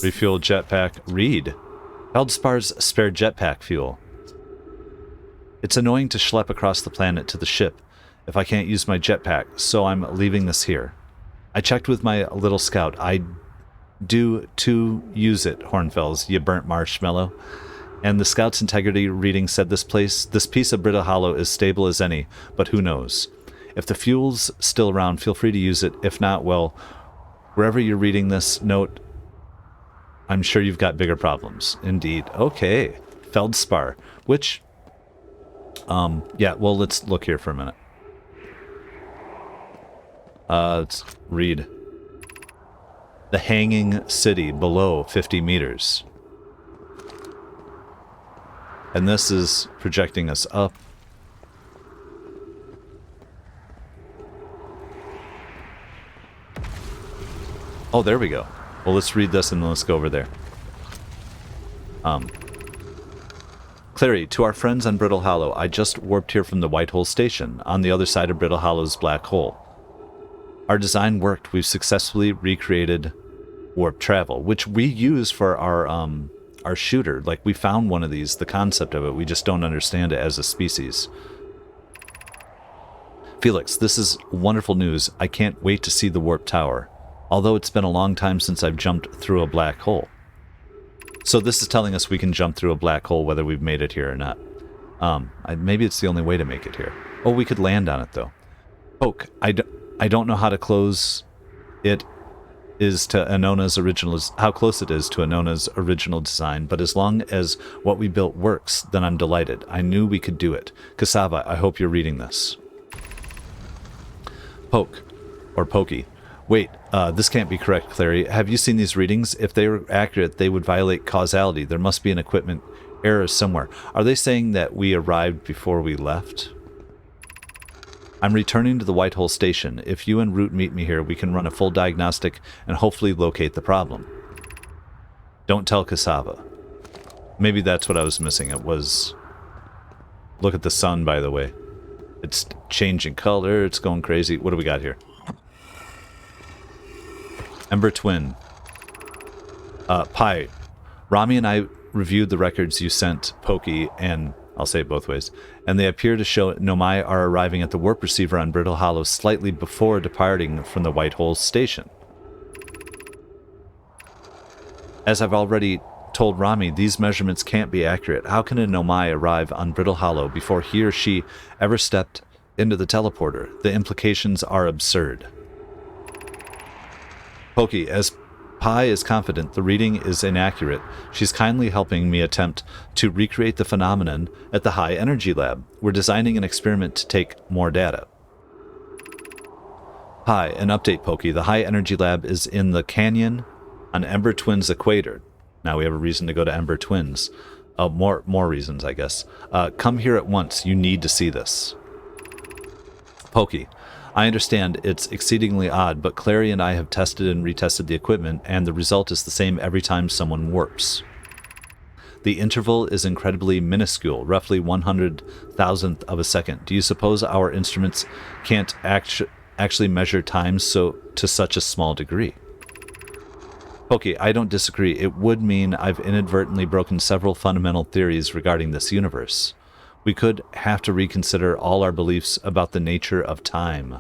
Refuel jetpack. Read. Feldspar's spare jetpack fuel. It's annoying to schlep across the planet to the ship if I can't use my jetpack, so I'm leaving this here. I checked with my little scout. I do to use it, Hornfells, you burnt marshmallow. And the scout's integrity reading said this piece of Brittle Hollow is stable as any, but who knows? If the fuel's still around, feel free to use it. If not, well, wherever you're reading this note, I'm sure you've got bigger problems. Indeed. Okay. Feldspar. Which, yeah, well, let's look here for a minute. Let's read. The hanging city below 50 meters. And this is projecting us up. Oh, there we go. Well, let's read this and then let's go over there. Clary, to our friends on Brittle Hollow, I just warped here from the White Hole Station, on the other side of Brittle Hollow's black hole. Our design worked. We've successfully recreated warp travel, which we use for our shooter. Like, we found one of these, the concept of it. We just don't understand it as a species. Felix, this is wonderful news. I can't wait to see the warp tower. Although it's been a long time since I've jumped through a black hole. So this is telling us we can jump through a black hole whether we've made it here or not. Maybe it's the only way to make it here. Oh, we could land on it though. Poke, I don't know how to close it is to Anona's original, how close it is to Anona's original design, but as long as what we built works, then I'm delighted. I knew we could do it. Cassava, I hope you're reading this. Poke, or Pokey. Wait, this can't be correct, Clary. Have you seen these readings? If they were accurate, they would violate causality. There must be an equipment error somewhere. Are they saying that we arrived before we left? I'm returning to the White Hole Station. If you and Root meet me here, we can run a full diagnostic and hopefully locate the problem. Don't tell Cassava. Maybe that's what I was missing. It was... Look at the sun, by the way. It's changing color. It's going crazy. What do we got here? Ember Twin. Pi, Rami and I reviewed the records you sent Pokey, and I'll say it both ways, and they appear to show Nomai are arriving at the warp receiver on Brittle Hollow slightly before departing from the White Hole station. As I've already told Rami, these measurements can't be accurate. How can a Nomai arrive on Brittle Hollow before he or she ever stepped into the teleporter? The implications are absurd. Pokey, as Pi is confident the reading is inaccurate, she's kindly helping me attempt to recreate the phenomenon at the High Energy Lab. We're designing an experiment to take more data. Pi, an update, Pokey. The High Energy Lab is in the canyon on Ember Twins Equator. Now we have a reason to go to Ember Twins. More reasons, I guess. Come here at once. You need to see this. Pokey, I understand it's exceedingly odd, but Clary and I have tested and retested the equipment, and the result is the same every time someone warps. The interval is incredibly minuscule, roughly 100,000th of a second. Do you suppose our instruments can't actually measure time to such a small degree? Pokey, I don't disagree. It would mean I've inadvertently broken several fundamental theories regarding this universe. We could have to reconsider all our beliefs about the nature of time.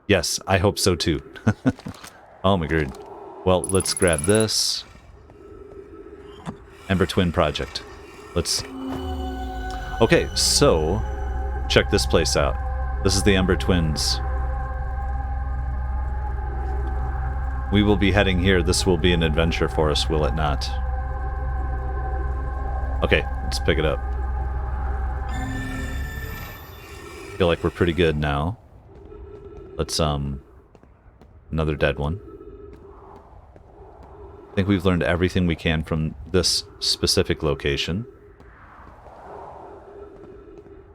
Yes, I hope so too. Oh my god. Well, let's grab this. Ember Twin Project. Let's... Okay, so... check this place out. This is the Ember Twins. We will be heading here. This will be an adventure for us, will it not? Okay, let's pick it up. Feel like we're pretty good now. Let's, another dead one. I think we've learned everything we can from this specific location.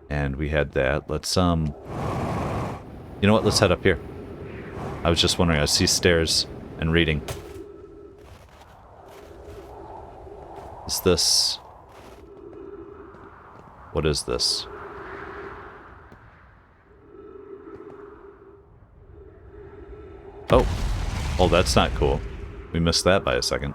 And we had that. Let's, you know what? Let's head up here. I was just wondering. I see stairs and reading. Is this... what is this? Oh. Oh, that's not cool. We missed that by a second.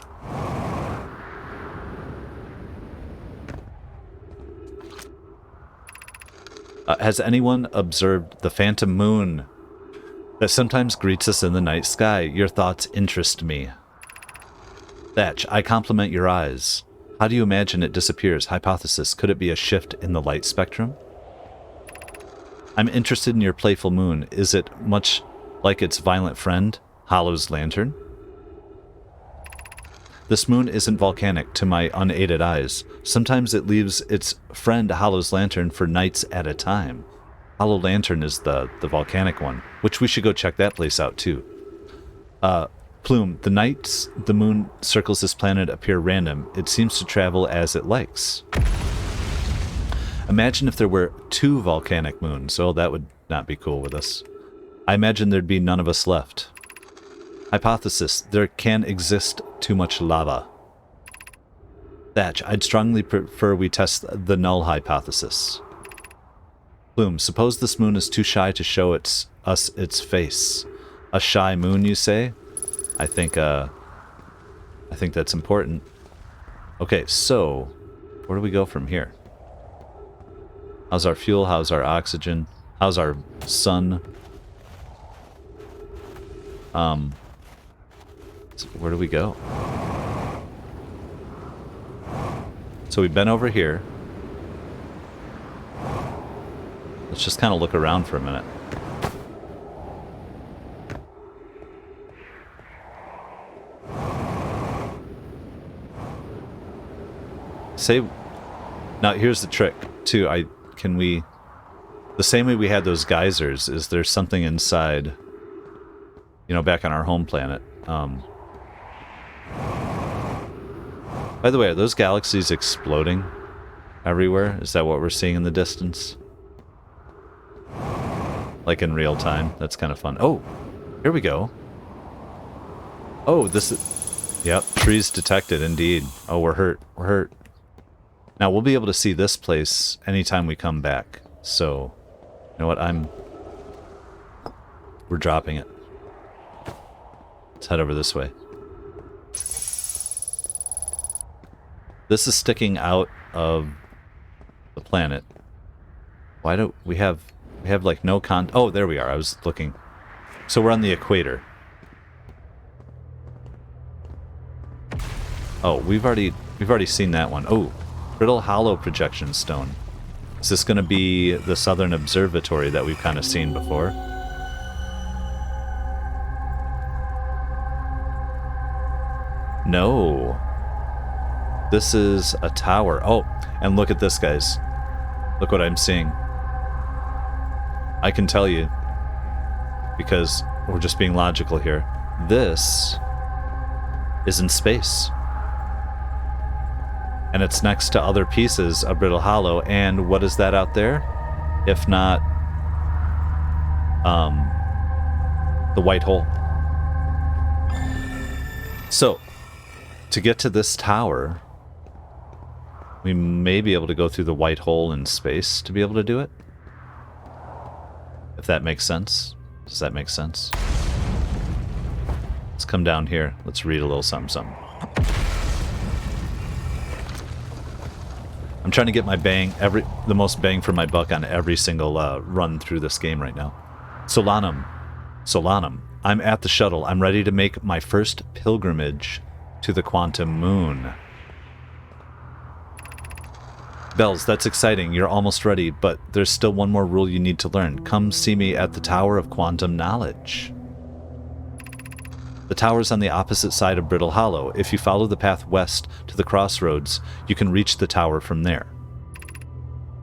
Has anyone observed the phantom moon that sometimes greets us in the night sky? Your thoughts interest me. Thatch, I compliment your eyes. How do you imagine it disappears? Hypothesis, could it be a shift in the light spectrum? I'm interested in your playful moon. Is it much like its violent friend, Hollow's lantern? This moon isn't volcanic to my unaided eyes. Sometimes it leaves its friend Hollow's lantern for nights at a time. Hollow Lantern is the volcanic one, which we should go check that place out too. Plume, the nights the moon circles this planet appear random. It seems to travel as it likes. Imagine if there were 2 volcanic moons. Oh, that would not be cool with us. I imagine there'd be none of us left. Hypothesis, there can exist too much lava. Thatch, I'd strongly prefer we test the null hypothesis. Plume, suppose this moon is too shy to show us its face. A shy moon, you say? I think that's important. Okay, so where do we go from here? How's our fuel? How's our oxygen? How's our sun? So where do we go? So we've been over here. Let's just kind of look around for a minute. Say, now here's the trick too. The same way we had those geysers, is there something inside, you know, back on our home planet. By the way, are those galaxies exploding everywhere? Is that what we're seeing in the distance? Like in real time? That's kind of fun. Oh, here we go. Oh, this is... Yep, trees detected, indeed. Oh, we're hurt. We're hurt. Now, we'll be able to see this place anytime we come back. So, you know what? We're dropping it. Let's head over this way. This is sticking out of the planet. Why don't we have like no oh, there we are. I was looking. So we're on the equator. Oh, we've already seen that one. Oh, Brittle Hollow projection stone. Is this going to be the southern observatory that we've kind of seen before? No. This is a tower. Oh, and look at this, guys. Look what I'm seeing. I can tell you, because we're just being logical here. This is in space. And it's next to other pieces of Brittle Hollow. And what is that out there? If not, the white hole. So, to get to this tower, we may be able to go through the white hole in space to be able to do it. If that makes sense. Does that make sense? Let's come down here. Let's read a little something, something. I'm trying to get my the most bang for my buck on every single run through this game right now. Solanum. I'm at the shuttle. I'm ready to make my first pilgrimage to the quantum moon. Bells, that's exciting. You're almost ready, but there's still one more rule you need to learn. Come see me at the Tower of Quantum Knowledge. The tower's on the opposite side of Brittle Hollow. If you follow the path west to the crossroads, you can reach the tower from there.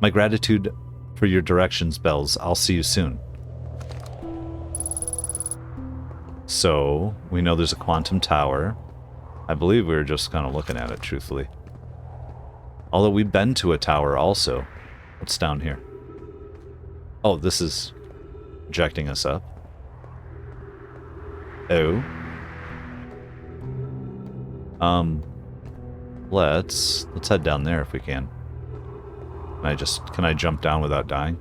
My gratitude for your directions, Bells. I'll see you soon. So, we know there's a quantum tower. I believe we were just kind of looking at it, truthfully. Although we've been to a tower also. What's down here? Oh, this is projecting us up. Oh. Let's head down there if we can. Can I jump down without dying?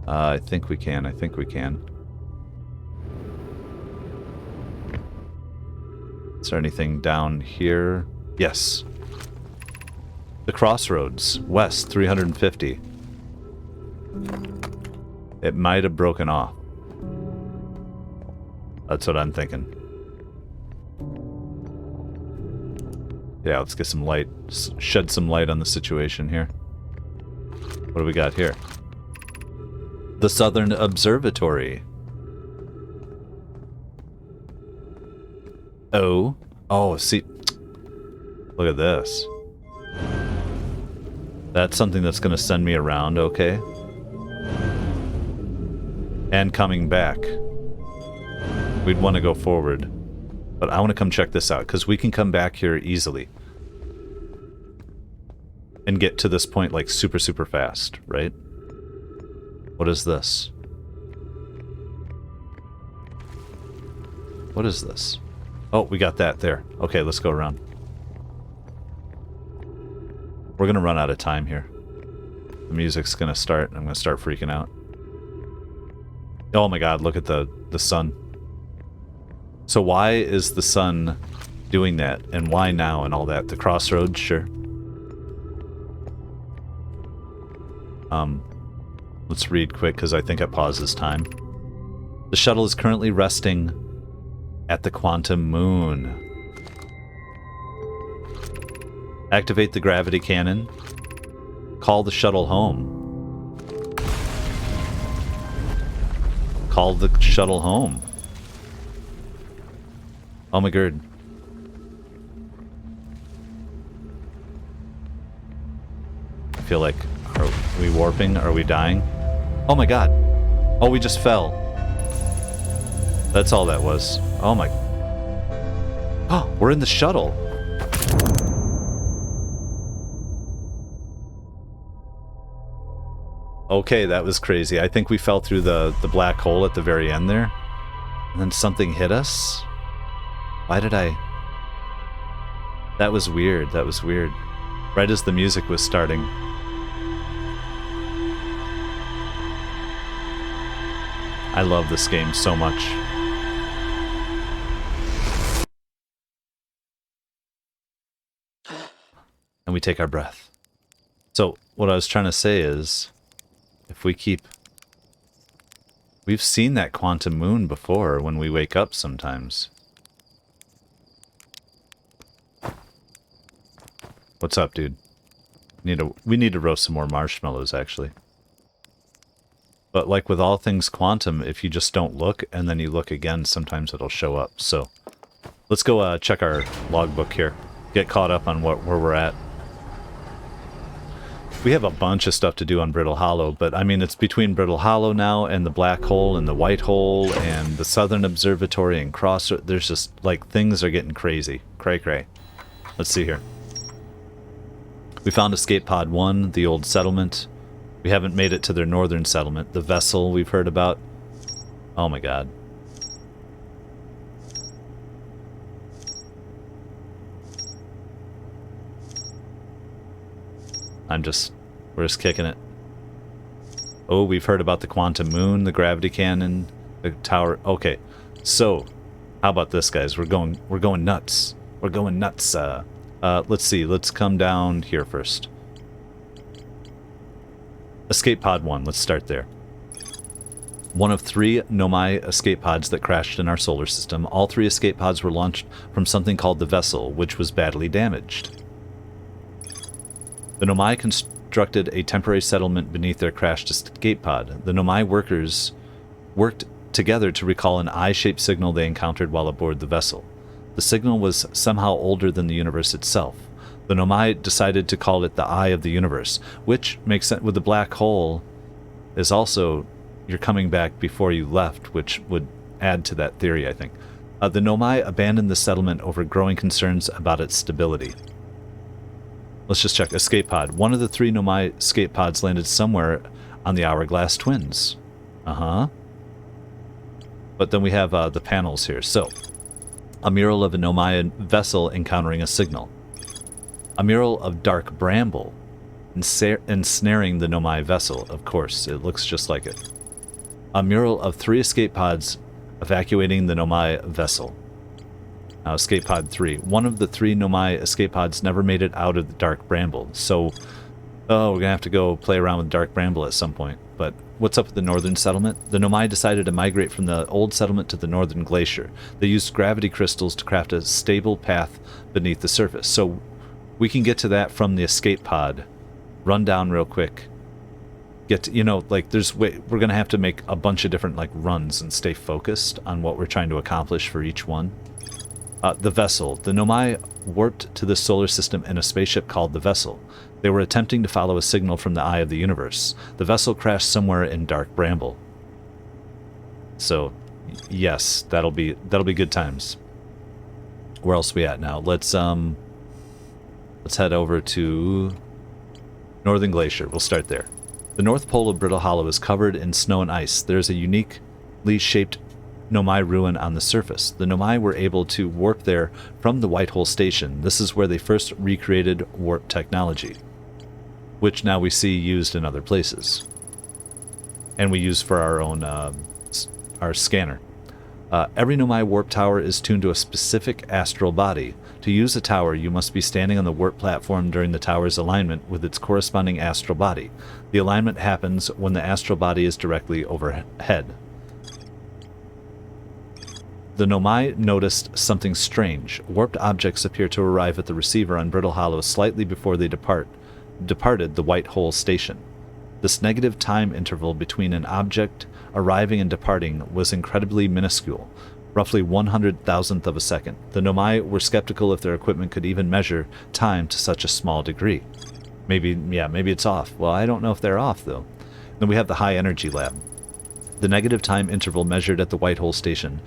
I think we can. Is there anything down here? Yes. The crossroads, west 350. It might have broken off. That's what I'm thinking. Yeah, let's get some light. Shed some light on the situation here. What do we got here? The Southern Observatory. Oh, see. Look at this. That's something that's going to send me around, okay? And coming back. We'd want to go forward. But I want to come check this out, because we can come back here easily. And get to this point, like, super, super fast, right? What is this? What is this? Oh, we got that there. Okay, let's go around. We're gonna run out of time here. The music's gonna start, and I'm gonna start freaking out. Oh my god, look at the sun. So why is the sun doing that, and why now, and all that? The crossroads, sure. Let's read quick, because I think I paused this time. The shuttle is currently resting at the quantum moon. Activate the gravity cannon. Call the shuttle home. Call the shuttle home. Oh my god. I feel like, are we warping? Are we dying? Oh my god. Oh, we just fell. That's all that was. Oh my... Oh, we're in the shuttle. Okay, that was crazy. I think we fell through the black hole at the very end there. And then something hit us. Why did I... That was weird. That was weird. Right as the music was starting. I love this game so much. and we take our breath. So what I was trying to say is, if we keep... We've seen that quantum moon before when we wake up sometimes. What's up, dude? We need to roast some more marshmallows, actually. But like with all things quantum, if you just don't look and then you look again, sometimes it'll show up. So let's go check our logbook here. Get caught up on where we're at. We have a bunch of stuff to do on Brittle Hollow, but I mean, it's between Brittle Hollow now and the Black Hole and the White Hole and the Southern Observatory and Cross. There's just, like, things are getting crazy. Cray-cray. Let's see here. We found Escape Pod 1, the old settlement. We haven't made it to their northern settlement. The vessel we've heard about. Oh my god. We're just kicking it. Oh, we've heard about the quantum moon, the gravity cannon, the tower. Okay, so how about this, guys? We're going nuts. We're going nuts. Let's see. Let's come down here first. Escape Pod 1. Let's start there. One of 3 Nomai escape pods that crashed in our solar system. All 3 escape pods were launched from something called the vessel, which was badly damaged. The Nomai constructed a temporary settlement beneath their crashed escape pod. The Nomai workers worked together to recall an eye-shaped signal they encountered while aboard the vessel. The signal was somehow older than the universe itself. The Nomai decided to call it the Eye of the Universe, which makes sense with the black hole is also you're coming back before you left, which would add to that theory, I think. The Nomai abandoned the settlement over growing concerns about its stability. Let's just check. Escape pod. One of the 3 Nomai escape pods landed somewhere on the Hourglass Twins. Uh-huh. But then we have the panels here. So, a mural of a Nomai vessel encountering a signal. A mural of dark bramble ensnaring the Nomai vessel. Of course, it looks just like it. A mural of 3 escape pods evacuating the Nomai vessel. Now, escape pod 3. One of the 3 Nomai escape pods never made it out of the dark bramble. So, we're going to have to go play around with dark bramble at some point. But what's up with the northern settlement? The Nomai decided to migrate from the old settlement to the northern glacier. They used gravity crystals to craft a stable path beneath the surface. So, we can get to that from the escape pod. Run down real quick. Get to, like, we're going to have to make a bunch of different, like, runs and stay focused on what we're trying to accomplish for each one. The vessel. The Nomai warped to the solar system in a spaceship called the Vessel. They were attempting to follow a signal from the Eye of the Universe. The vessel crashed somewhere in dark bramble. So, yes, that'll be good times. Where else are we at now? Let's head over to Northern Glacier. We'll start there. The North Pole of Brittle Hollow is covered in snow and ice. There's a uniquely shaped Nomai ruin on the surface. The Nomai were able to warp there from the White Hole Station. This is where they first recreated warp technology, which now we see used in other places. And we use for our own, our scanner. Every Nomai warp tower is tuned to a specific astral body. To use a tower, you must be standing on the warp platform during the tower's alignment with its corresponding astral body. The alignment happens when the astral body is directly overhead. The Nomai noticed something strange. Warped objects appear to arrive at the receiver on Brittle Hollow slightly before they departed the White Hole Station. This negative time interval between an object arriving and departing was incredibly minuscule, roughly 100,000th of a second. The Nomai were skeptical if their equipment could even measure time to such a small degree. Maybe it's off. Well, I don't know if they're off, though. Then we have the High Energy Lab. The negative time interval measured at the White Hole Station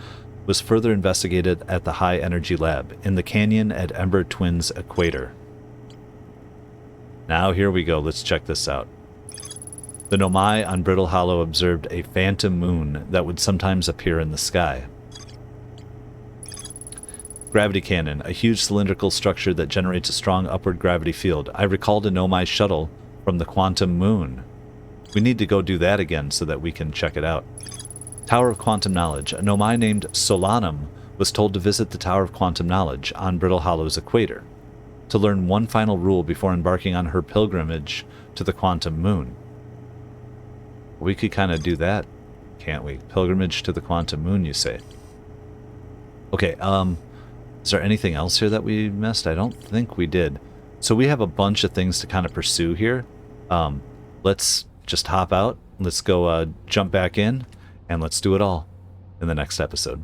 was further investigated at the High Energy Lab in the canyon at Ember Twins Equator. Now here we go. Let's check this out. The Nomai on Brittle Hollow observed a phantom moon that would sometimes appear in the sky. Gravity cannon, a huge cylindrical structure that generates a strong upward gravity field. I recalled a Nomai shuttle from the quantum moon. We need to go do that again so that we can check it out. Tower of Quantum Knowledge. A Nomai named Solanum was told to visit the Tower of Quantum Knowledge on Brittle Hollow's equator. to learn one final rule before embarking on her pilgrimage to the quantum moon. We could kind of do that, can't we? Pilgrimage to the quantum moon, you say? Okay, is there anything else here that we missed? I don't think we did. So we have a bunch of things to kind of pursue here. Let's just hop out. Let's go jump back in, and let's do it all in the next episode.